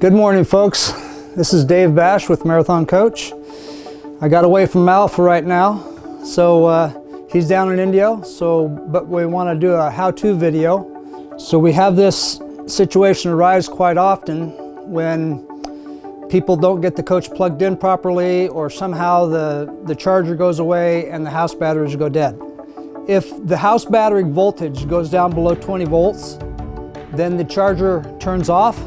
Good morning, folks. This is Dave Bash with Marathon Coach. I got away from Mal for right now, so he's down in India. But we want to do a how-to video. So we have this situation arise quite often when people don't get the coach plugged in properly, or somehow the charger goes away and the house batteries go dead. If the house battery voltage goes down below 20 volts, then the charger turns off,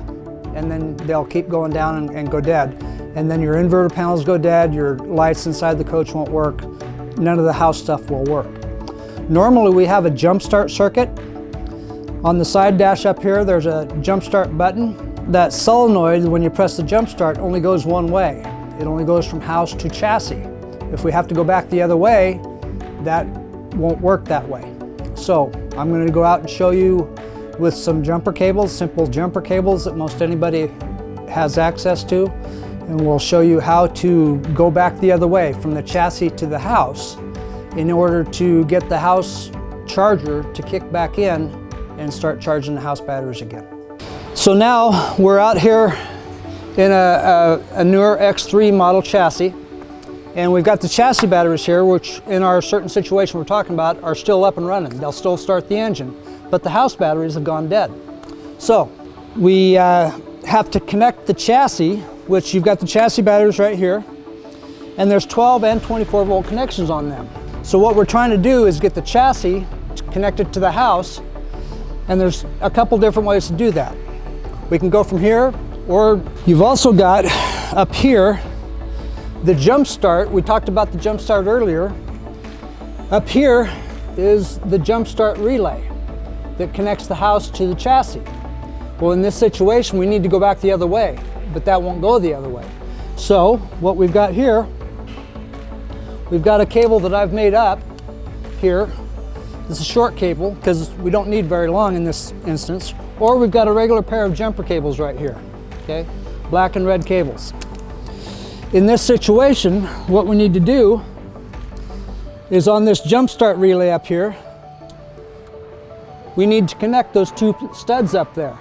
and then they'll keep going down and go dead. And then your inverter panels go dead, your lights inside the coach won't work, none of the house stuff will work. Normally we have a jump start circuit. On the side dash up here, there's a jump start button. That solenoid, when you press the jump start, only goes one way. It only goes from house to chassis. If we have to go back the other way, that won't work that way. So I'm going to go out and show you with some jumper cables, simple jumper cables that most anybody has access to, and we'll show you how to go back the other way from the chassis to the house in order to get the house charger to kick back in and start charging the house batteries again. So now we're out here in a newer X3 model chassis, and we've got the chassis batteries here, which in our certain situation we're talking about are still up and running. They'll still start the engine, but the house batteries have gone dead. So we have to connect the chassis, which you've got the chassis batteries right here, and there's 12 and 24 volt connections on them. So what we're trying to do is get the chassis connected to the house, and there's a couple different ways to do that. We can go from here, or you've also got up here the jump start. We talked about the jump start earlier. Up here is the jump start relay that connects the house to the chassis. Well, in this situation, we need to go back the other way, but that won't go the other way. So what we've got here, we've got a cable that I've made up here. This is a short cable because we don't need very long in this instance. Or we've got a regular pair of jumper cables right here, okay? Black and red cables. In this situation, what we need to do is on this jump start relay up here, we need to connect those two studs up there.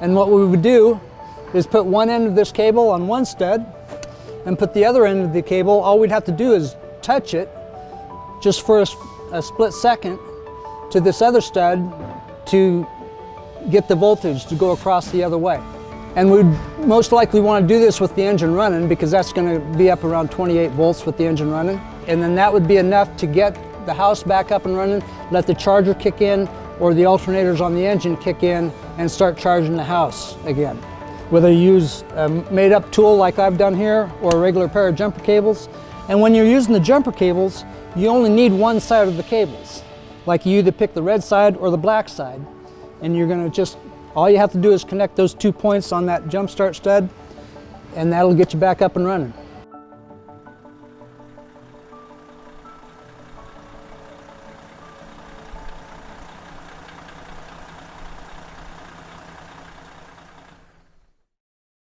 And what we would do is put one end of this cable on one stud and put the other end of the cable. All we'd have to do is touch it just for a split second to this other stud to get the voltage to go across the other way. And we'd most likely want to do this with the engine running, because that's going to be up around 28 volts with the engine running. And then that would be enough to get the house back up and running, let the charger kick in, or the alternators on the engine kick in and start charging the house again. Whether you use a made-up tool like I've done here, or a regular pair of jumper cables. And when you're using the jumper cables, you only need one side of the cables. Like you either pick the red side or the black side, and you're going to just, all you have to do is connect those 2 points on that jump start stud, and that'll get you back up and running.